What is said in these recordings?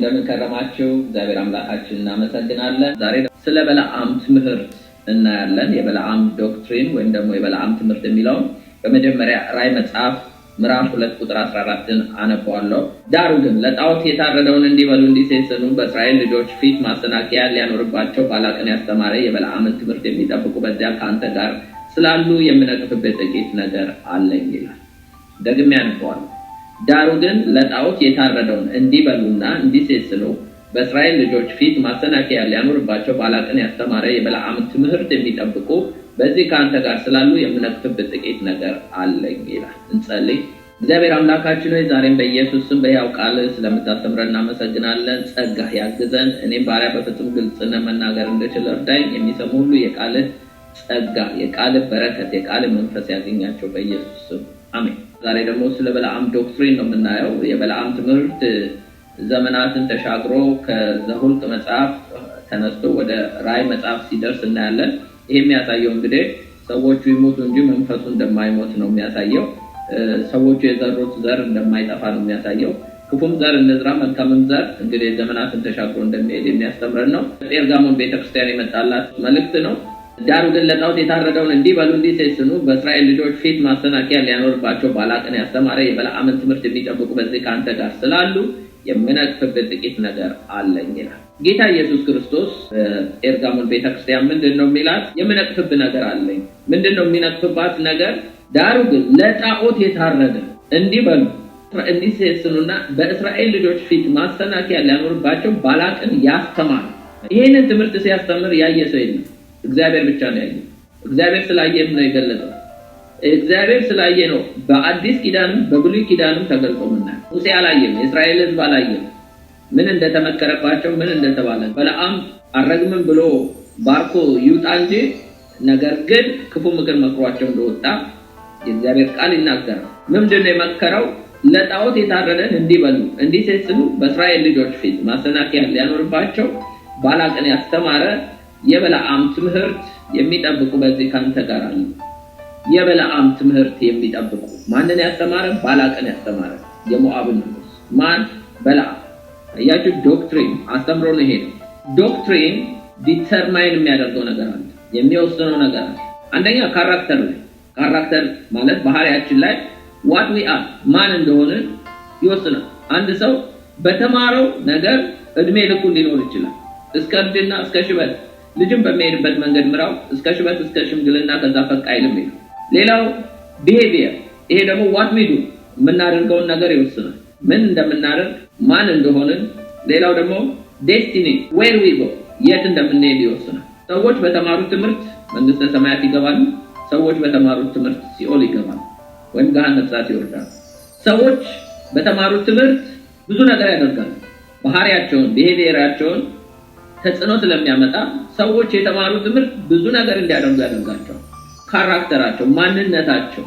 እንደምን ከረማችሁ? እግዚአብሔር አምላካችን እናመሰግናለን። ዛሬ ስለ በለዓም ትምህርት እናያለን። የበለዓም ዶክትሪን ወይም ደግሞ የበለዓም ትምህርት የሚለው በመጀመሪያ ራዕይ መጽሐፍ ምዕራፍ 2 ቁጥር 14ን አነባዋለሁ። ዳሩ ግን ለጣዖት የታረደውን እንዲበሉ እንዲሴስኑ በእስራኤል ልጆች ፊት ማሰናከያ ሊያኖርባቸው ባላቅን ያስተማረ የበለዓምን ትምህርት የሚጠብቁ በዚያ ከአንተ ጋር ስላሉ የምነቅፍበት ጥቂት ነገር አለኝ ይላል። ደግሜ አነባዋለሁ። ዳሩ ግን ለጣዖት የታረደውን እንዲበሉና እንዲሴስኑ በእስራኤል ልጆች ፊት ማሰናከያ ሊያኖርባቸው ባላቅን ያስተማረ የበለዓምን ትምህርት የሚጠብቁ በዚህ ከአንተ ጋር ስላሉ የምነቅፍበት ጥቂት ነገር አለኝ ይላል። እንጸልይ። እግዚአብሔር አምላካችን ሆይ ዛሬም በኢየሱስ ስም በሕያው ቃል ስለምታስተምረን እናመሰግናለን። ጸጋህ ያግዘን። እኔም ባሪያ በፍጹም ግልጽነት መናገር እንድችል እርዳኝ። የሚሰሙ ሁሉ የቃልህ ጸጋ፣ የቃልህ በረከት፣ የቃልህ መንፈስ ያገኛቸው በኢየሱስ ስም አሜን። ዛሬ ደግሞ ስለ በለዓም ዶክትሪን ነው የምናየው። የበለዓም ትምህርት ዘመናትን ተሻግሮ ከዘኍልቍ መጽሐፍ ተነስቶ ወደ ራዕይ መጽሐፍ ሲደርስ እናያለን። ይሄ የሚያሳየው እንግዲህ ሰዎቹ ይሞቱ እንጂ መንፈሱ እንደማይሞት ነው የሚያሳየው። ሰዎቹ የዘሩት ዘር እንደማይጠፋ ነው የሚያሳየው። ክፉም ዘር እንዝራ መልካምም ዘር እንግዲህ ዘመናትን ተሻግሮ እንደሚሄድ የሚያስተምረን ነው። ጴርጋሞን ቤተክርስቲያን የመጣላት መልእክት ነው። ዳሩ ግን ለጣዖት የታረደውን እንዲበሉ እንዲሴስኑ በእስራኤል ልጆች ፊት ማሰናከያ ሊያኖርባቸው ባላቅን ያስተማረ የበለዓምን ትምህርት የሚጠብቁ በዚህ ከአንተ ጋር ስላሉ የምነቅፍበት ጥቂት ነገር አለኝ ይላል። ጌታ ኢየሱስ ክርስቶስ ጴርጋሞን ቤተክርስቲያን ምንድነው የሚላት? የምነቅፍበት ነገር አለኝ። ምንድነው የሚነቅፍባት ነገር? ዳሩ ግን ለጣዖት የታረደ እንዲበሉ እንዲሴስኑና በእስራኤል ልጆች ፊት ማሰናከያ ሊያኖርባቸው ባላቅን ያስተማረ። ይሄንን ትምህርት ሲያስተምር ያየ ሰው የለም። እግዚአብሔር ብቻ ነው ያየው። እግዚአብሔር ስላየም ነው የገለጠው። እግዚአብሔር ስላየ ነው በአዲስ ኪዳንም በብሉይ ኪዳንም ተገልጦ ምናየው። ሙሴ አላየም፣ የእስራኤል ሕዝብ አላየም ምን እንደተመከረባቸው ምን እንደተባለ። በለዓም አረግምም ብሎ ባርኮ ይውጣ እንጂ ነገር ግን ክፉ ምክር መክሯቸው እንደወጣ የእግዚአብሔር ቃል ይናገራል። ምንድነው የመከረው? ለጣዖት የታረደን እንዲበሉ እንዲሴስኑ በእስራኤል ልጆች ፊት ማሰናከያ ሊያኖርባቸው ባላቅን ያስተማረ የበለዓም ትምህርት የሚጠብቁ በዚህ ካንተ ጋር አሉ። የበለዓም ትምህርት የሚጠብቁ ማንን ያስተማረ? ባላቅን ያስተማረ የሞዓብን ንጉስ። ማን? በለዓም። አያችሁ፣ ዶክትሪን አስተምሮ ነው። ይሄ ዶክትሪን ዲተርማይን የሚያደርገው ነገር አለ፣ የሚወስነው ነገር አለ። አንደኛ ካራክተር ላይ፣ ካራክተር ማለት ባህሪያችን ላይ what we are ማን እንደሆነ ይወስናል። አንድ ሰው በተማረው ነገር እድሜ ልኩ ሊኖር ይችላል። እስከ እርጅና እስከ ሽበት ልጅም በሚሄድበት መንገድ ምራው፣ እስከ ሽበት እስከ ሽምግልና ከዛ ፈቅ አይልም። ሌላው ቢሄቪየር፣ ይሄ ደግሞ what we do የምናደርገውን ነገር ይወስናል። ምን እንደምናደርግ ማን እንደሆነን። ሌላው ደግሞ ዴስቲኒ where we go የት እንደምንሄድ ይወስናል። ሰዎች በተማሩት ትምህርት መንግስተ ሰማያት ይገባሉ። ሰዎች በተማሩት ትምህርት ሲኦል ይገባሉ ወይም ገሃነመ እሳት ይወርዳሉ። ሰዎች በተማሩት ትምህርት ብዙ ነገር ያደርጋሉ። ባህሪያቸውን ቢሄቪየራቸውን ተጽዕኖ ስለሚያመጣ ሰዎች የተማሩት ትምህርት ብዙ ነገር እንዲያደርጉ ያደርጋቸዋል። ካራክተራቸው፣ ማንነታቸው፣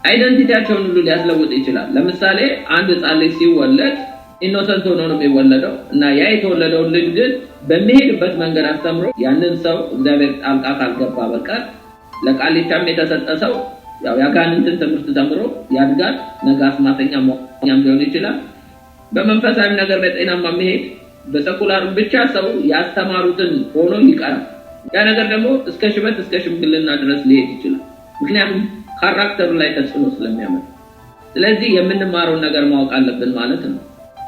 አይደንቲቲያቸውን ሁሉ ሊያስለውጥ ይችላል። ለምሳሌ አንድ ሕፃን ልጅ ሲወለድ ኢኖሰንት ሆኖ ነው የሚወለደው እና ያ የተወለደው ልጅ ግን በሚሄድበት መንገድ አስተምሮ ያንን ሰው እግዚአብሔር ጣልቃ ካልገባ በቀር ለቃሊቻም የተሰጠ ሰው ያው ያጋንንትን ትምህርት ተምሮ ያድጋል። ነገ አስማተኛ ሞኛም ሊሆን ይችላል። በመንፈሳዊ ነገር በጤናማ መሄድ በሰኩላር ብቻ ሰው ያስተማሩትን ሆኖ ይቀራል። ያ ነገር ደግሞ እስከ ሽበት እስከ ሽምግልና ድረስ ሊሄድ ይችላል። ምክንያቱም ካራክተሩ ላይ ተጽዕኖ ስለሚያመጣ። ስለዚህ የምንማረው ነገር ማወቅ አለብን ማለት ነው።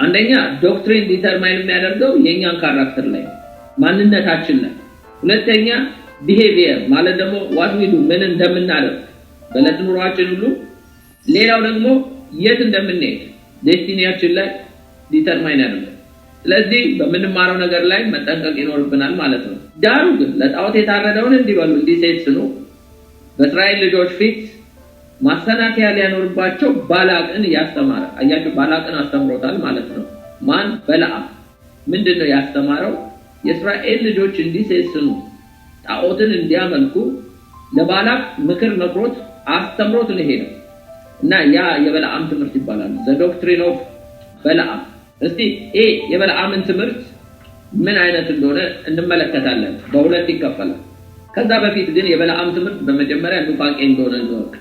አንደኛ ዶክትሪን ዲተርማይን የሚያደርገው የኛን ካራክተር ላይ ማንነታችን ላይ። ሁለተኛ ቢሄቪየር ማለት ደግሞ what we do ምን እንደምናደርግ በዕለት ኑሯችን ሁሉ። ሌላው ደግሞ የት እንደምንሄድ ዴስቲኒያችን ላይ ዲተርማይን ያደርጋል። ስለዚህ በምንማረው ነገር ላይ መጠንቀቅ ይኖርብናል ማለት ነው። ዳሩ ግን ለጣዖት የታረደውን እንዲበሉ እንዲሴስኑ በእስራኤል ልጆች ፊት ማሰናከያ ሊያኖርባቸው ባላቅን ያስተማረ። አያችሁ፣ ባላቅን አስተምሮታል ማለት ነው። ማን? በለዓም። ምንድነው ያስተማረው? የእስራኤል ልጆች እንዲሴስኑ ጣዖትን እንዲያመልኩ ለባላቅ ምክር መክሮት አስተምሮት ነው ሄደው እና ያ የበለዓም ትምህርት ይባላል። ዘ ዶክትሪን ኦፍ በለዓም። እስቲ የበለዓምን ትምህርት ምን አይነት እንደሆነ እንመለከታለን። በሁለት ይከፈላል። ከዛ በፊት ግን የበለዓም ትምህርት በመጀመሪያ ኑፋቄ እንደሆነ እንወቅ።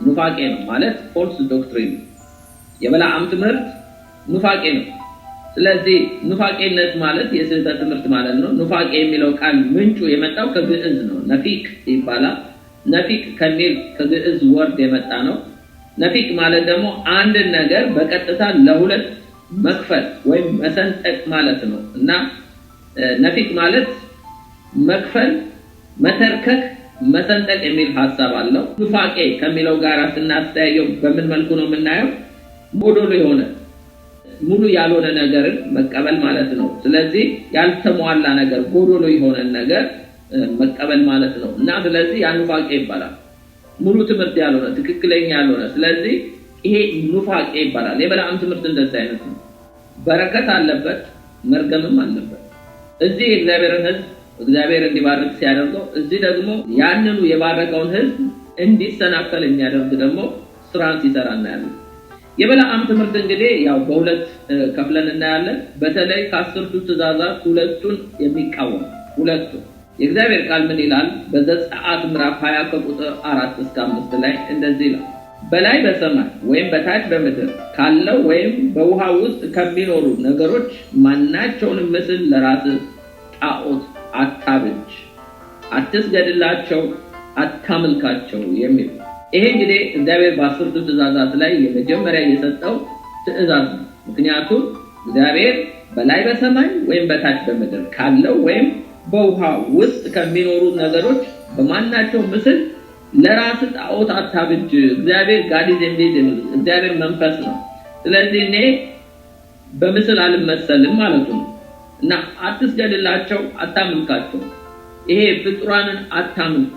ኑፋቄ ነው ማለት ፎልስ ዶክትሪን። የበለዓም ትምህርት ኑፋቄ ነው። ስለዚህ ኑፋቄነት ማለት የስህተት ትምህርት ማለት ነው። ኑፋቄ የሚለው ቃል ምንጩ የመጣው ከግዕዝ ነው። ነፊቅ ይባላል። ነፊቅ ከሚል ከግዕዝ ወርድ የመጣ ነው። ነፊቅ ማለት ደግሞ አንድ ነገር በቀጥታ ለሁለት መክፈል ወይም መሰንጠቅ ማለት ነው እና ነፊቅ ማለት መክፈል፣ መተርከክ፣ መሰንጠቅ የሚል ሐሳብ አለው። ኑፋቄ ከሚለው ጋር ስናስተያየው በምን መልኩ ነው የምናየው? ጎዶሎ የሆነ ሙሉ ያልሆነ ነገርን መቀበል ማለት ነው። ስለዚህ ያልተሟላ ነገር፣ ጎዶሎ የሆነ ነገር መቀበል ማለት ነው እና ስለዚህ ያ ኑፋቄ ይባላል። ሙሉ ትምህርት ያልሆነ፣ ትክክለኛ ያልሆነ፣ ስለዚህ ይሄ ኑፋቄ ይባላል። የበለዓም ትምህርት እንደዚህ አይነት ነው። በረከት አለበት፣ መርገምም አለበት። እዚህ የእግዚአብሔርን ሕዝብ እግዚአብሔር እንዲባርክ ሲያደርገው፣ እዚህ ደግሞ ያንኑ የባረከውን ሕዝብ እንዲሰናከል የሚያደርግ ደግሞ ስራን ሲሰራ እናያለን። የበለዓም ትምህርት እንግዲህ ያው በሁለት ከፍለን እናያለን። በተለይ ከ10ቱ ትእዛዛት ሁለቱን የሚቃወም ሁለቱ የእግዚአብሔር ቃል ምን ይላል? በዘጸአት ምዕራፍ 20 ከቁጥር 4 እስከ 5 ላይ እንደዚህ ይላል። በላይ በሰማይ ወይም በታች በምድር ካለው ወይም በውሃ ውስጥ ከሚኖሩ ነገሮች ማናቸውንም ምስል ለራስህ ጣዖት አታብጅ፣ አትስገድላቸው፣ አታምልካቸው የሚል ይሄ እንግዲህ እግዚአብሔር በ10ቱ ትእዛዛት ላይ የመጀመሪያ የሰጠው ትእዛዝ ነው። ምክንያቱም እግዚአብሔር በላይ በሰማይ ወይም በታች በምድር ካለው ወይም በውሃ ውስጥ ከሚኖሩ ነገሮች በማናቸው ምስል ለራስ ጣዖት አታብጅ። እግዚአብሔር ጋዲዝ ኢንቪዚብል፣ እግዚአብሔር መንፈስ ነው። ስለዚህ እኔ በምስል አልመሰልም ማለት ነው እና አትስገድላቸው፣ አታምልካቸው። ይሄ ፍጡራንን አታምልክ፣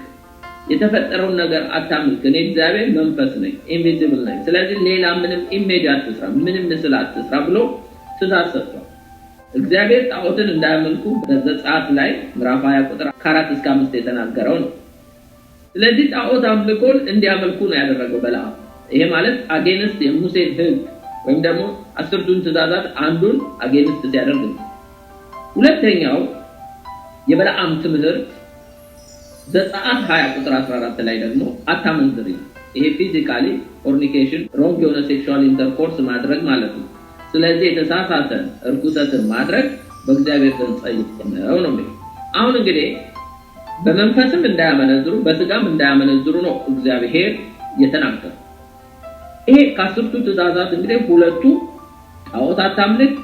የተፈጠረውን ነገር አታምልክ። እኔ እግዚአብሔር መንፈስ ነኝ፣ ኢንቪዚብል ነኝ። ስለዚህ ሌላ ምንም ኢሜጅ አትስራ፣ ምንም ምስል አትስራ ብሎ ትእዛዝ ሰጥቷል። እግዚአብሔር ጣዖትን እንዳያመልኩ በዘጸአት ላይ ምዕራፍ 20 ቁጥር 4 እስከ 5 የተናገረው ነው። ስለዚህ ጣዖት አምልኮን እንዲያመልኩ ነው ያደረገው በለዓም። ይሄ ማለት አጌንስት የሙሴን ሕግ ወይም ደግሞ 10ቱን ትእዛዛት አንዱን አጌንስት ሲያደርግ ነው። ሁለተኛው የበለዓም ትምህርት ዘጸአት 20 ቁጥር 14 ላይ ደግሞ አታመንዝር። ይሄ ፊዚካሊ ፎርኒኬሽን፣ ሮንግ የሆነ ሴክሹዋል ኢንተርኮርስ ማድረግ ማለት ነው። ስለዚህ የተሳሳተ እርኩሰትን ማድረግ በእግዚአብሔር ዘንድ ጸያፍ ነው ነው። አሁን እንግዲህ በመንፈስም እንዳያመነዝሩ በስጋም እንዳያመነዝሩ ነው እግዚአብሔር የተናገረው። ይሄ ከ10ቱ ትእዛዛት እንግዲህ ሁለቱ ጣዖት አታምልክ፣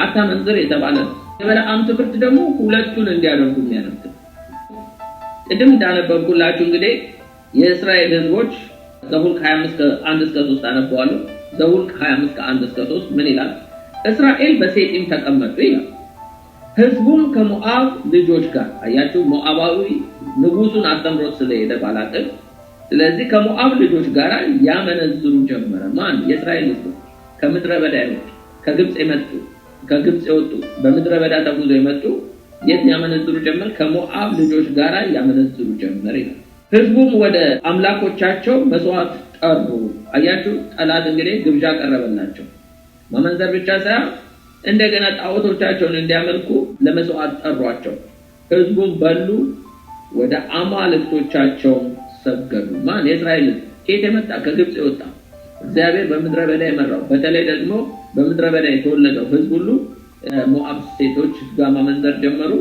አታመንዝር የተባለ ነው። የበለዓም ትምህርት ደግሞ ሁለቱን እንዲያደርጉ የሚያደርግ ነው። ቅድም እንዳነበብኩላችሁ እንግዲህ የእስራኤል ሕዝቦች ዘኍልቍ 25 ከ1 እስከ 3 አነበዋለሁ። ዘኍልቍ 25 ከ1 እስከ 3 ምን ይላል? እስራኤል በሴጢም ተቀመጡ ይላል። ሕዝቡም ከሞዓብ ልጆች ጋር አያችሁ፣ ሞዓባዊ ንጉሱን አስተምሮት ስለሄደ ባላቅም፣ ስለዚህ ከሞዓብ ልጆች ጋር ያመነዝሩ ጀመረ። ማን? የእስራኤል ሕዝቦች ከምድረ በዳ የመጡ ከግብጽ የመጡ ከግብጽ የወጡ በምድረ በዳ ተጉዘው የመጡ የት ያመነዝሩ ጀመር? ከሞዓብ ልጆች ጋር ያመነዝሩ ጀመር ይላል። ሕዝቡም ወደ አምላኮቻቸው መስዋዕት ጠሩ። አያችሁ፣ ጠላት እንግዲህ ግብዣ ቀረበላቸው። ማመንዘር ብቻ ሳይሆን እንደገና ጣዖቶቻቸውን እንዲያመልኩ ለመስዋዕት ጠሯቸው። ሕዝቡም በሉ፣ ወደ አማልክቶቻቸው ሰገዱ። ማን? የእስራኤል ሕዝብ ከየት የመጣ? ከግብጽ የወጣ እግዚአብሔር በምድረ በዳ የመራው፣ በተለይ ደግሞ በምድረ በዳ የተወለደው ሕዝብ ሁሉ ሞዓብ ሴቶች ጋር ማመንዘር ጀመሩ።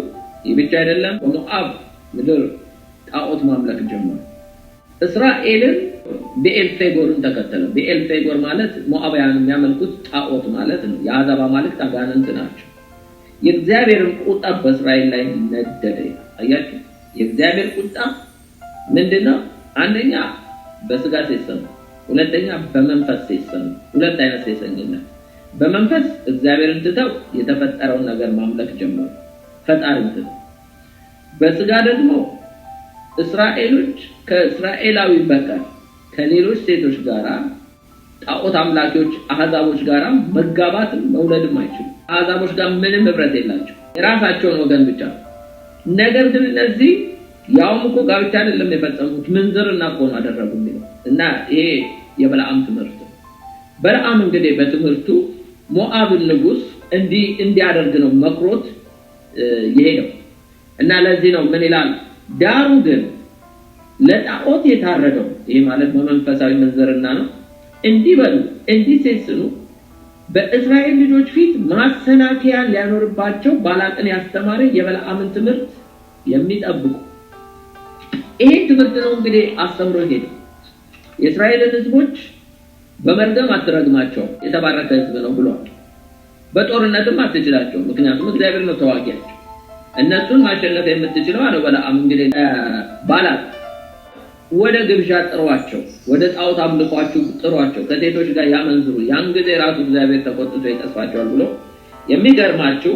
ይህ ብቻ አይደለም፣ በሞዓብ ምድር ጣዖት ማምለክ ጀመሩ። እስራኤልን ብዔልፌጎርን ተከተለ። ብዔልፌጎር ማለት ሞዓባውያን የሚያመልኩት ጣዖት ማለት ነው። የአሕዛብ አማልክት አጋንንት ናቸው። የእግዚአብሔርን ቁጣ በእስራኤል ላይ ነደደ። አያችሁ፣ የእግዚአብሔር ቁጣ ምንድነው? አንደኛ በስጋ ሴሰኑ፣ ሁለተኛ በመንፈስ ሴሰኑ። ሁለት አይነት ሴሰኝነት። በመንፈስ እግዚአብሔርን ትተው የተፈጠረውን ነገር ማምለክ ጀመሩ፣ ፈጣሪን ትተው። በስጋ ደግሞ እስራኤሎች ከእስራኤላዊ በቀር ከሌሎች ሴቶች ጋራ ጣዖት አምላኪዎች አሕዛቦች ጋራ መጋባትም መውለድም አይችሉም። አሕዛቦች ጋር ምንም ህብረት የላቸው፣ የራሳቸውን ወገን ብቻ። ነገር ግን እነዚህ ያውም እኮ ጋብቻ አይደለም የፈጸሙት፣ ምንዝርና እኮ ነው አደረጉ የሚለው እና ይሄ የበለዓም ትምህርት። በለዓም እንግዲህ በትምህርቱ ሞዓብን ንጉስ እንዲያደርግ ነው መክሮት የሄደው እና ለዚህ ነው ምን ይላል? ዳሩ ግን ለጣዖት የታረደው፣ ይሄ ማለት በመንፈሳዊ መንዘርና ነው፣ እንዲበሉ እንዲሴስኑ በእስራኤል ልጆች ፊት ማሰናከያ ሊያኖርባቸው ባላቅን ያስተማረ የበለዓምን ትምህርት የሚጠብቁ። ይሄ ትምህርት ነው እንግዲህ አስተምሮ ሄደ። የእስራኤል ህዝቦች በመርገም አትረግማቸው የተባረከ ህዝብ ነው ብሏል። በጦርነትም አትችላቸው ምክንያቱም እግዚአብሔር ነው ተዋጊያቸው። እነሱን ማሸነፍ የምትችለው አለ በለዓም እንግዲህ ባላቅ ወደ ግብዣ ጥሯቸው፣ ወደ ጣዖት አምልኳቸው ጥሯቸው፣ ከሴቶች ጋር ያመንዝሩ፣ ያን ጊዜ ራሱ እግዚአብሔር ተቆጥቶ ይቀስፋቸዋል ብሎ የሚገርማችሁ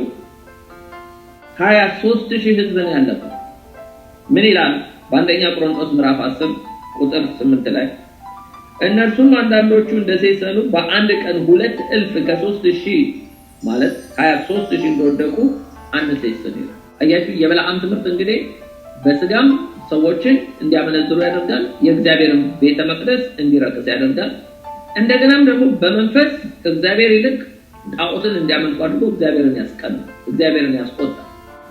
23000 ህዝብ ነው ያለበት። ምን ይላል በአንደኛ ቆሮንቶስ ምዕራፍ 10 ቁጥር 8 ላይ እነርሱም አንዳንዶቹ እንደሴሰኑ በአንድ ቀን 2000 ከ3000 ማለት 23000 እንደወደቁ አንሴሰኑ ይላል። አያችሁ የበለዓም ትምህርት እንግዲህ በስጋም ሰዎችን እንዲያመነዝሩ ያደርጋል፣ የእግዚአብሔርን ቤተ መቅደስ እንዲረክስ ያደርጋል። እንደገናም ደግሞ በመንፈስ ከእግዚአብሔር ይልቅ ጣዖትን እንዲያመልኩ አድርጎ እግዚአብሔርን ያስቀናል፣ እግዚአብሔርን ያስቆጣል።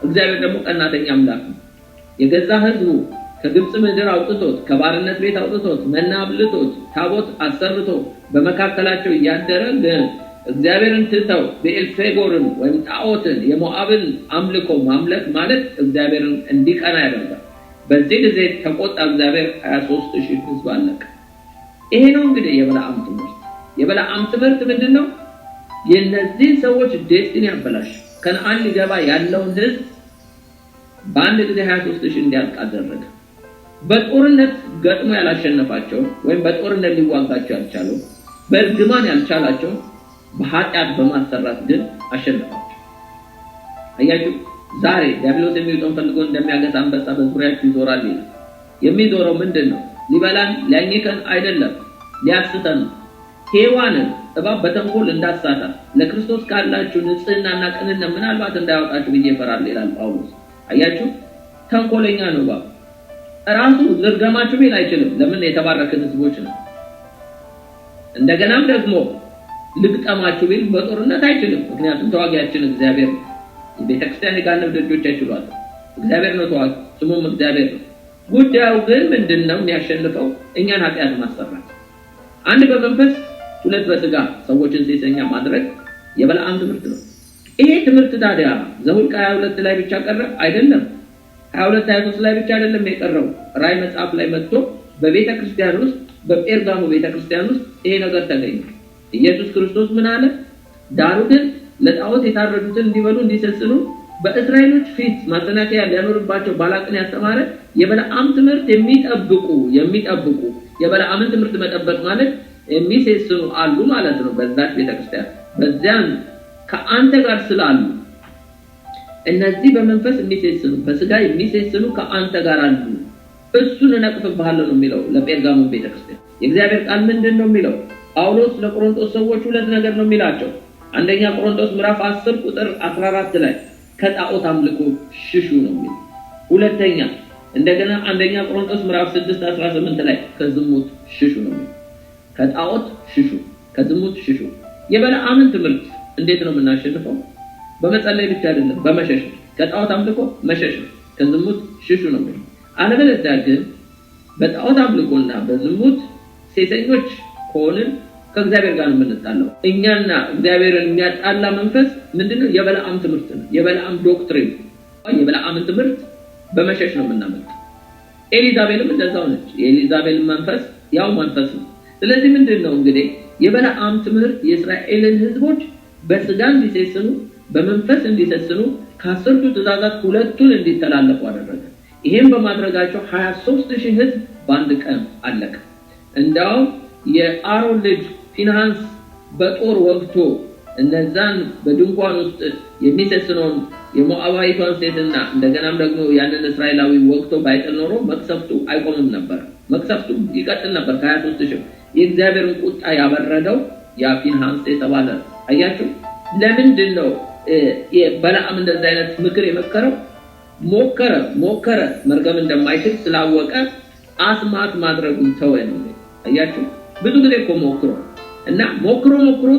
እግዚአብሔር ደግሞ ቀናተኛ አምላክ ነው። የገዛ ህዝቡ ከግብጽ ምድር አውጥቶት ከባርነት ቤት አውጥቶት መና አብልቶት ታቦት አሰርቶ በመካከላቸው እያደረ ግን እግዚአብሔርን ትተው በኤልፌጎርን ወይም ጣዖትን የሞዓብን አምልኮ ማምለክ ማለት እግዚአብሔርን እንዲቀና ያደርጋል። በዚህ ጊዜ ተቆጣ እግዚአብሔር 23000 ህዝብ አለቀ። ይሄ ነው እንግዲህ የበለዓም ትምህርት። የበለዓም ትምህርት ምንድነው? የነዚህ ሰዎች ዴስቲኒ ያበላሽ። ከነዓን ሊገባ ያለውን ህዝብ በአንድ ጊዜ 23000 እንዲያልቅ አደረገ። በጦርነት ገጥሞ ያላሸነፋቸው ወይም በጦርነት ሊዋጋቸው ያልቻለው በእርግማን ያልቻላቸው በኃጢአት በማሰራት ግን አሸነፋቸው። አያችሁ ዛሬ ዲያብሎስ የሚውጠውን ፈልጎ እንደሚያገሳ አንበሳ በዙሪያችሁ ይዞራል ይላል። የሚዞረው ምንድነው? ሊበላን ሊያኝከን አይደለም፣ ሊያስተን ሔዋንን እባብ በተንኮል እንዳሳታት ለክርስቶስ ካላችሁ ንጽህናና ቅንነት ምናልባት እንዳያወጣችሁ ብዬ እፈራለሁ ይላል ጳውሎስ። አያችሁ ተንኮለኛ ነው እባብ። ራሱ ዝርገማችሁ ቢል አይችልም። ለምን? የተባረከን ህዝቦች ነው። እንደገናም ደግሞ ልግጠማችሁ ቢል በጦርነት አይችልም። ምክንያቱም ተዋጊያችን እግዚአብሔር ነው። የቤተክርስቲያን የጋነብ ደጆች አይችሏል። እግዚአብሔር ነው ተዋጊ፣ ስሙም እግዚአብሔር ነው። ጉዳዩ ግን ምንድነው? የሚያሸንፈው እኛን ኃጢአት ማሰራት፣ አንድ በመንፈስ ሁለት በስጋ ሰዎችን ሴሰኛ ማድረግ የበለዓም ትምህርት ነው። ይሄ ትምህርት ታዲያ ዘኍልቍ 22 ላይ ብቻ ቀረ አይደለም። 22 23 ላይ ብቻ አይደለም የቀረው። ራዕይ መጽሐፍ ላይ መጥቶ በቤተክርስቲያን ውስጥ በጴርጋሞ ቤተክርስቲያን ውስጥ ይሄ ነገር ተገኘ። ኢየሱስ ክርስቶስ ምን አለ? ዳሩ ግን ለጣዖት የታረዱትን እንዲበሉ እንዲሰስኑ በእስራኤሎች ፊት ማሰናከያ ሊያኖርባቸው ባላቅን ያስተማረ የበለዓም ትምህርት የሚጠብቁ የበለዓምን ትምህርት መጠበቅ ማለት የሚሰስኑ አሉ ማለት ነው። በዛች ቤተክርስቲያን በዚያን ከአንተ ጋር ስላሉ እነዚህ በመንፈስ የሚሰስኑ በስጋ የሚሰስኑ ከአንተ ጋር አሉ፣ እሱን እነቅፍብሃለሁ ነው የሚለው ለጴርጋሞ ቤተክርስቲያን። የእግዚአብሔር ቃል ምንድነው የሚለው? ጳውሎስ ለቆሮንቶስ ሰዎች ሁለት ነገር ነው የሚላቸው። አንደኛ ቆሮንቶስ ምዕራፍ 10 ቁጥር 14 ላይ ከጣዖት አምልኮ ሽሹ ነው የሚለው። ሁለተኛ እንደገና አንደኛ ቆሮንቶስ ምዕራፍ 6 18 ላይ ከዝሙት ሽሹ ነው የሚለው። ከጣዖት ሽሹ፣ ከዝሙት ሽሹ። የበለዓምን ትምህርት እንዴት ነው የምናሸንፈው? በመጸለይ ብቻ አይደለም፣ በመሸሽ። ከጣዖት አምልኮ መሸሽ፣ ከዝሙት ሽሹ ነው የሚለው። አለበለዚያ ግን በጣዖት አምልኮና በዝሙት ሴሰኞች ከሆንን ከእግዚአብሔር ጋር ነው የምንጣለው። እኛና እግዚአብሔርን የሚያጣላ መንፈስ ምንድነው? የበለዓም ትምህርት ነው፣ የበለዓም ዶክትሪን። የበለዓምን ትምህርት በመሸሽ ነው የምናመልጠው። ኤሊዛቤልም እንደዛው ነች። የኤሊዛቤል መንፈስ ያው መንፈስ ነው። ስለዚህ ምንድነው እንግዲህ የበለዓም ትምህርት የእስራኤልን ህዝቦች በስጋ እንዲሰስኑ በመንፈስ እንዲሰስኑ ከ10ቱ ትእዛዛት ሁለቱን እንዲተላለፉ አደረገ። ይሄን በማድረጋቸው 23000 ህዝብ በአንድ ቀን አለቀ። እንዳው የአሮን ልጅ ፊንሃስ በጦር ወግቶ እነዛን በድንኳን ውስጥ የሚሰስነውን የሞዓባዊቷን ሴትና እንደገናም ደግሞ ያንን እስራኤላዊ ወግቶ ባይጥል ኖሮ መቅሰፍቱ አይቆምም ነበር። መቅሰፍቱ ይቀጥል ነበር። ከ23000 የእግዚአብሔርን ቁጣ ያበረደው ያ ፊንሃስ የተባለ። አያችሁ ለምንድን ነው በለዓም እንደዚህ አይነት ምክር የመከረው? ሞከረ መርገም እንደማይችል ስላወቀ አስማት ማድረጉን ተወ ነው። አያችሁ ብዙ ጊዜ እኮ ሞክሮ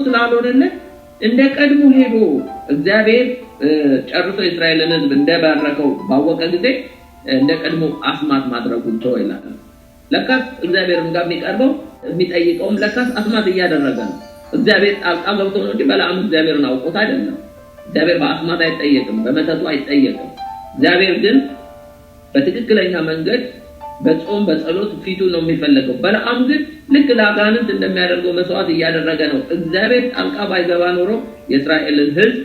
ስላልሆነለት እንደ ቀድሞ ሄዶ እግዚአብሔር ጨርሶ እስራኤልን ህዝብ እንደባረከው ባወቀ ጊዜ እንደ ቀድሞ አስማት ማድረጉን ተወ ይላል። ለካስ እግዚአብሔርም ጋር የሚቀርበው የሚጠይቀውም ለካስ አስማት እያደረገ ነው። እግዚአብሔር ጣልቃ ገብቶ ነው እንጂ በለዓም እግዚአብሔርን አውቆት አይደለም። እግዚአብሔር በአስማት አይጠየቅም፣ በመተቱ አይጠየቅም። እግዚአብሔር ግን በትክክለኛ መንገድ በጾም በጸሎት ፊቱን ነው የሚፈልገው። በለዓም ግን ልክ ለአጋንንት እንደሚያደርገው መስዋዕት እያደረገ ነው። እግዚአብሔር ጣልቃ ባይገባ ኖሮ የእስራኤልን ሕዝብ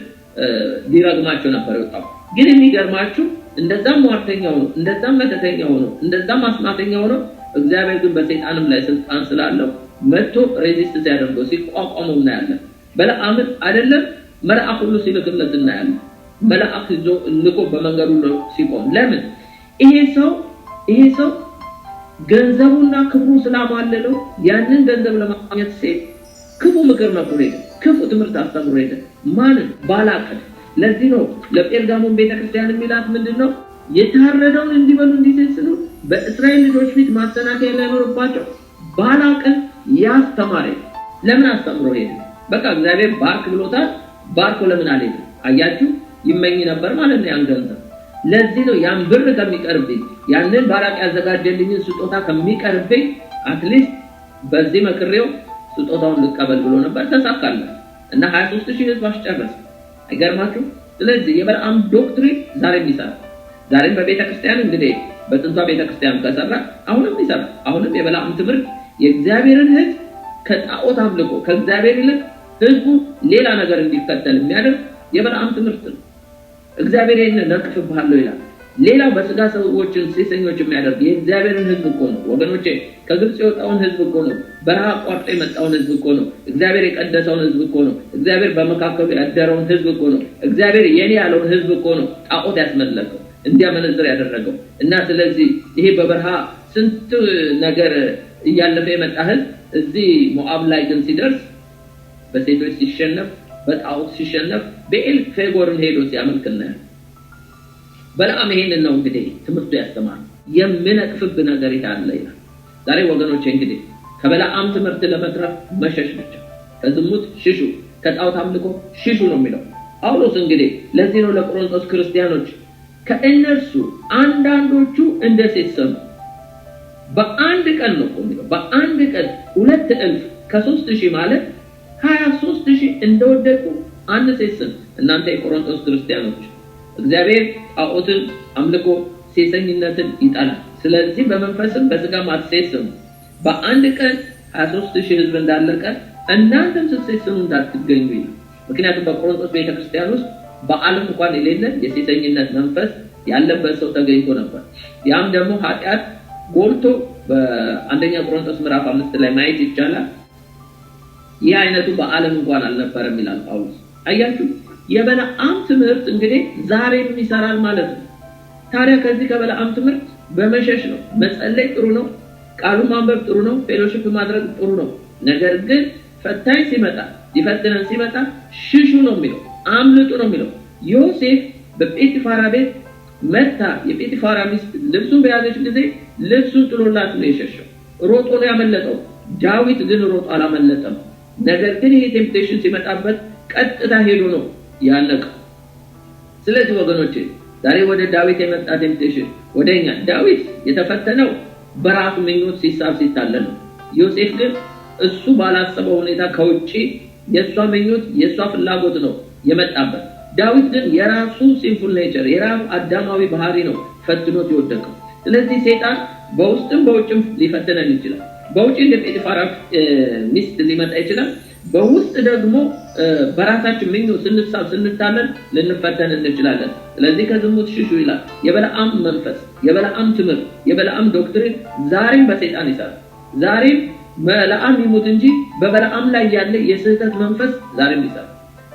ሊረግማቸው ነበር የወጣው። ግን የሚገርማችሁ እንደዛም ሟርተኛው ነው፣ እንደዛም መተተኛው ነው፣ እንደዛም አስማተኛው ነው። እግዚአብሔር ግን በሰይጣንም ላይ ስልጣን ስላለው መጥቶ ሬዚስት ሲያደርገው ሲቋቋመው እናያለን። በለዓምን አይደለም መልአክ ሁሉ ሲልክለት እናያለን። መልአክ ይዞ ልኮ በመንገዱ ነው ሲቆም። ለምን? ይሄ ሰው ገንዘቡና ክብሩ ስላማለለው ያንን ገንዘብ ለማግኘት ሲል ክፉ ምክር መክሮ ሄደ፣ ክፉ ትምህርት አስተምሮ ሄደ። ማንን? ባላቅን። ለዚህ ነው ለጴርጋሞን ቤተክርስቲያን የሚላት ምንድነው? የታረደውን እንዲበሉ እንዲሰስኑ በእስራኤል ልጆች ፊት ማሰናከያ እንዳይኖርባቸው ባላቅን ያስተማረ። ለምን አስተምሮ ሄደ? በቃ እግዚአብሔር ባርክ ብሎታል። ባርኮ ለምን አለኝ? አያችሁ፣ ይመኝ ነበር ማለት ነው ያን ገንዘብ። ለዚህ ነው ያን ብር ከሚቀርብኝ ያንን ባላቅ ያዘጋጀልኝን ስጦታ ከሚቀርብኝ አትሊስት በዚህ መክሬው ስጦታውን ልቀበል ብሎ ነበር። ተሳካለት እና 23000 ህዝብ አስጨረሰ። አይገርማችሁ? ስለዚህ የበለዓም ዶክትሪን ዛሬም ይሰራል። ዛሬም በቤተክርስቲያን እንግዲህ በጥንቷ ቤተክርስቲያን ከሰራ አሁንም ይሰራል። አሁንም የበለዓም ትምህርት የእግዚአብሔርን ህዝብ ከጣዖት አምልኮ ከእግዚአብሔር ይልቅ ህዝቡ ሌላ ነገር እንዲከተል የሚያደርግ የበለዓም ትምህርት ነው። እግዚአብሔር ይሄንን ነቅፍብሃለሁ ይላል። ሌላው በስጋ ሰዎችን ሴሰኞች የሚያደርግ የእግዚአብሔርን ህዝብ እኮ ነው ወገኖቼ። ከግብጽ የወጣውን ህዝብ እኮ ነው። በረሃ አቋርጦ የመጣውን ህዝብ እኮ ነው። እግዚአብሔር የቀደሰውን ህዝብ እኮ ነው። እግዚአብሔር በመካከሉ ያደረውን ህዝብ እኮ ነው። እግዚአብሔር የኔ ያለውን ህዝብ እኮ ነው ጣዖት ያስመለከው እንዲያመነዝር ያደረገው። እና ስለዚህ ይሄ በበረሃ ስንት ነገር እያለፈ የመጣ ህዝብ እዚህ ሞዓብ ላይ ግን ሲደርስ በሴቶች ሲሸነፍ በጣዖት ሲሸነፍ በኤል ፌጎርን ሄዶ ሲያመልክና በለዓም ይሄንን ነው እንግዲህ ትምህርቱ ያስተማር። የምነቅፍብ ነገር ይታለ ይላል። ዛሬ ወገኖቼ እንግዲህ ከበለዓም ትምህርት ለመትረፍ መሸሽ ብቻ። ከዝሙት ሽሹ፣ ከጣዖት አምልኮ ሽሹ ነው የሚለው ጳውሎስ። እንግዲህ ለዚህ ነው ለቆሮንቶስ ክርስቲያኖች ከእነርሱ አንዳንዶቹ እንደ ሴት ሰሙ። በአንድ ቀን ነው የሚለው በአንድ ቀን 2000 ከ3000 ማለት 23000 እንደወደቁ አንድ ሴት ሰሙ። እናንተ የቆሮንቶስ ክርስቲያኖች እግዚአብሔር ጣዖትን አምልኮ ሴሰኝነትን ይጠላል። ስለዚህ በመንፈስም በስጋም አትሴሰኑ። በአንድ ቀን 23000 ህዝብ እንዳለቀ እናንተም ስትሴሰኑ እንዳትገኙ ይላል። ምክንያቱም በቆሮንቶስ ቤተክርስቲያን ውስጥ በዓለም እንኳን የሌለ የሴሰኝነት መንፈስ ያለበት ሰው ተገኝቶ ነበር። ያም ደግሞ ኃጢአት ጎልቶ በአንደኛ ቆሮንቶስ ምዕራፍ 5 ላይ ማየት ይቻላል። ይህ አይነቱ በዓለም እንኳን አልነበረም ይላል ጳውሎስ። አያችሁ፣ የበለዓም ትምህርት እንግዲህ ዛሬም ይሰራል ማለት ነው። ታዲያ ከዚህ ከበለዓም ትምህርት በመሸሽ ነው። መጸለይ ጥሩ ነው፣ ቃሉን ማንበብ ጥሩ ነው፣ ፌሎሺፕ ማድረግ ጥሩ ነው። ነገር ግን ፈታኝ ሲመጣ ይፈትነን ሲመጣ ሽሹ ነው የሚለው፣ አምልጡ ነው የሚለው። ዮሴፍ በጲጥፋራ ቤት መታ የጲጥፋራ ሚስት ልብሱን በያዘች ጊዜ ልብሱን ጥሎላት ነው የሸሸው፣ ሮጦ ነው ያመለጠው። ዳዊት ግን ሮጦ አላመለጠም። ነገር ግን ይሄ ቴምፕቴሽን ሲመጣበት ቀጥታ ሄዶ ነው ያለቀው። ስለዚህ ወገኖቼ ዛሬ ወደ ዳዊት የመጣ ቴምፕቴሽን ወደኛ ዳዊት የተፈተነው በራሱ ምኞት ሲሳብ ሲታለል ነው። ዮሴፍ ግን እሱ ባላሰበው ሁኔታ ከውጪ የሷ ምኞት የሷ ፍላጎት ነው የመጣበት። ዳዊት ግን የራሱ ሲንፉል ኔቸር የራሱ አዳማዊ ባህሪ ነው ፈትኖት የወደቀው። ስለዚህ ሰይጣን በውስጥም በውጭም ሊፈትነን ይችላል። በውጭ እንደ ጲጥፋራ ሚስት ሊመጣ ይችላል። በውስጥ ደግሞ በራሳችን ምኞት ስንሳብ ስንታለል ልንፈተን እንችላለን። ስለዚህ ከዝሙት ሽሹ ይላል። የበለዓም መንፈስ፣ የበለዓም ትምህርት፣ የበለዓም ዶክትሪን ዛሬም በሰይጣን ይሰራል። ዛሬም በለዓም ይሙት እንጂ በበለዓም ላይ ያለ የስህተት መንፈስ ዛሬም ይሰራል።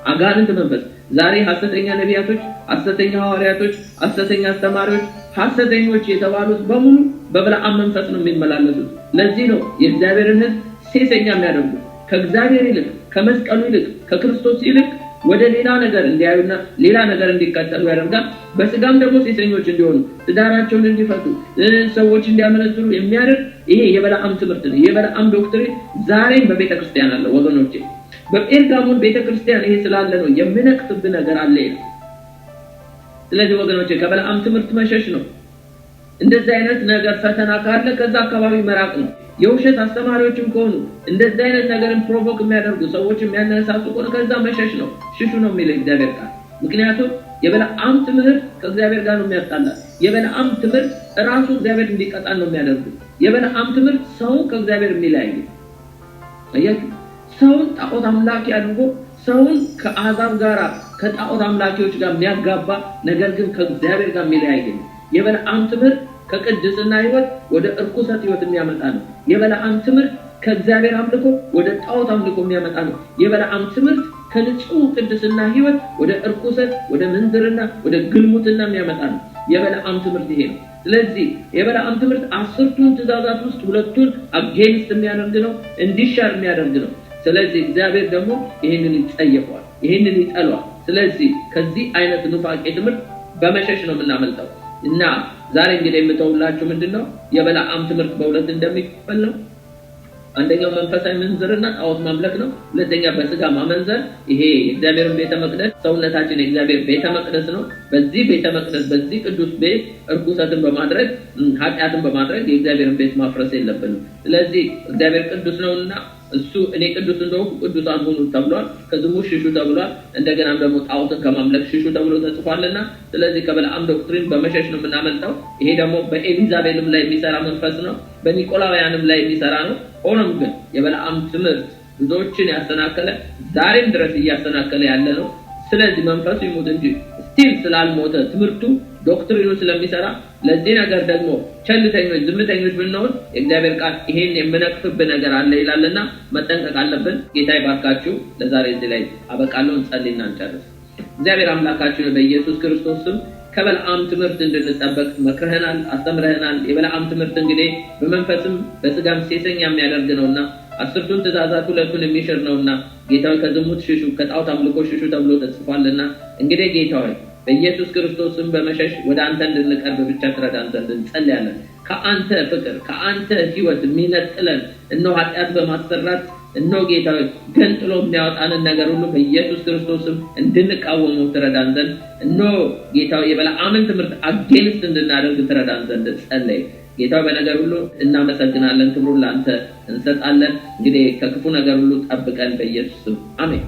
አጋንንት መንፈስ ዛሬ ሐሰተኛ ነቢያቶች፣ ሐሰተኛ ሐዋርያቶች፣ ሐሰተኛ አስተማሪዎች፣ ሐሰተኞች የተባሉት በሙሉ በበለዓም መንፈስ ነው የሚመላለሱት። ለዚህ ነው የእግዚአብሔርን ሕዝብ ሴሰኛ የሚያደርጉት። ከእግዚአብሔር ይልቅ ከመስቀሉ ይልቅ ከክርስቶስ ይልቅ ወደ ሌላ ነገር እንዲያዩና ሌላ ነገር እንዲከተሉ ያደርጋል። በስጋም ደግሞ ሴሰኞች እንዲሆኑ ትዳራቸውን እንዲፈቱ ሰዎች እንዲያመነዝሩ የሚያደርግ ይሄ የበለዓም ትምህርት ነው። የበለዓም ዶክትሪን ዛሬም በቤተክርስቲያን አለ ወገኖቼ። በጴርጋሞን ቤተክርስቲያን ይሄ ስላለ ነው የምነቅፍብ ነገር አለ ይላል። ስለዚህ ወገኖቼ ከበለዓም ትምህርት መሸሽ ነው። እንደዚህ አይነት ነገር ፈተና ካለ ከዛ አካባቢ መራቅ ነው። የውሸት አስተማሪዎችም ከሆኑ እንደዚህ አይነት ነገርን ፕሮቮክ የሚያደርጉ ሰዎች የሚያነሳሱ ከሆነ ከዛ መሸሽ ነው፣ ሽሹ ነው የሚለው እግዚአብሔር ቃል። ምክንያቱም የበለዓም ትምህርት ከእግዚአብሔር ጋር ነው የሚያጣላ። የበለዓም ትምህርት ራሱ እግዚአብሔር እንዲቀጣን ነው የሚያደርጉ። የበለዓም ትምህርት ሰውን ከእግዚአብሔር የሚለያይ አያችሁ፣ ሰውን ጣዖት አምላኪ አድርጎ ሰውን ከአሕዛብ ጋር ከጣዖት አምላኪዎች ጋር የሚያጋባ ነገር ግን ከእግዚአብሔር ጋር የሚለያይ ነው። የበለዓም ትምህርት ከቅድስና ህይወት ወደ እርኩሰት ህይወት የሚያመጣ ነው። የበለዓም ትምህርት ከእግዚአብሔር አምልኮ ወደ ጣዖት አምልኮ የሚያመጣ ነው። የበለዓም ትምህርት ከንጹህ ቅድስና ህይወት ወደ እርኩሰት፣ ወደ ምንዝርና፣ ወደ ግልሙትና የሚያመጣ ነው። የበለዓም ትምህርት ይሄ ነው። ስለዚህ የበለዓም ትምህርት 10ቱን ትእዛዛት ውስጥ 2ቱን አጌንስት የሚያደርግ ነው፣ እንዲሻር የሚያደርግ ነው። ስለዚህ እግዚአብሔር ደግሞ ይሄንን ይጸየፈዋል፣ ይሄንን ይጠላዋል። ስለዚህ ከዚህ አይነት ኑፋቄ ትምህርት በመሸሽ ነው የምናመልጠው። እና ዛሬ እንግዲህ የምተውላችሁ ምንድነው የበለዓም ትምህርት በሁለት እንደሚከፈል ነው። አንደኛው መንፈሳዊ ምንዝርና ጣዖት ማምለክ ነው። ሁለተኛ በስጋ ማመንዘር። ይሄ የእግዚአብሔርን ቤተ መቅደስ ሰውነታችን የእግዚአብሔር ቤተ መቅደስ ነው። በዚህ ቤተ መቅደስ በዚህ ቅዱስ ቤት እርኩሰትን በማድረግ ኃጢአትን በማድረግ የእግዚአብሔርን ቤት ማፍረስ የለብንም። ስለዚህ እግዚአብሔር ቅዱስ ነውና እሱ እኔ ቅዱስ እንደሆንኩ ቅዱሳን ሁኑ ተብሏል። ከዝሙት ሽሹ ተብሏል። እንደገናም ደግሞ ጣዖትን ከማምለክ ሽሹ ተብሎ ተጽፏልና ስለዚህ ከበለዓም ዶክትሪን በመሸሽ ነው የምናመልጠው። ይሄ ደግሞ በኤሊዛቤልም ላይ የሚሰራ መንፈስ ነው፣ በኒቆላውያንም ላይ የሚሰራ ነው። ሆኖም ግን የበለዓም ትምህርት ብዙዎችን ያሰናከለ ዛሬም ድረስ እያሰናከለ ያለ ነው። ስለዚህ መንፈሱ ይሙት እንጂ ስቲል ስላልሞተ ትምህርቱ ዶክትሪኑ ስለሚሰራ ለዚህ ነገር ደግሞ ቸልተኞች ዝምተኞች ብንሆን የእግዚአብሔር ቃል ይሄን የምነቅፍብህ ነገር አለ ይላልና መጠንቀቅ አለብን። ጌታ ይባርካችሁ። ለዛሬ እዚህ ላይ አበቃለሁ። እንጸልይና እንጨርስ። እግዚአብሔር አምላካችን በኢየሱስ ክርስቶስ ስም ከበለዓም ትምህርት እንድንጠበቅ መክረህናል፣ አስተምረህናል። የበለዓም ትምህርት እንግዲህ በመንፈስም በስጋም ሴሰኛ የሚያደርግ ነውና 10ቱን ትእዛዛት 2ቱን የሚሽር ነውና ጌታው ከዝሙት ሽሹ ከጣዖት አምልኮ ሽሹ ተብሎ ተጽፏልና እንግዲህ ጌታው በኢየሱስ ክርስቶስም በመሸሽ ወደ አንተ እንድንቀርብ ብቻ ትረዳን ዘንድ እንጸልያለን። ከአንተ ፍቅር ከአንተ ህይወት የሚነጥለን እነሆ ኃጢአት በማሰራት እነሆ ጌታው ገንጥሎ የሚያወጣንን ነገር ሁሉ በኢየሱስ ክርስቶስም እንድንቃወመው ትረዳን ዘንድ እነሆ ጌታው የበለዓምን ትምህርት አጌንስት እንድናደርግ ትረዳን ዘንድ ጸለይ። ጌታው በነገር ሁሉ እናመሰግናለን፣ ክብሩን ለአንተ እንሰጣለን። እንግዲህ ከክፉ ነገር ሁሉ ጠብቀን በኢየሱስ ስም አሜን።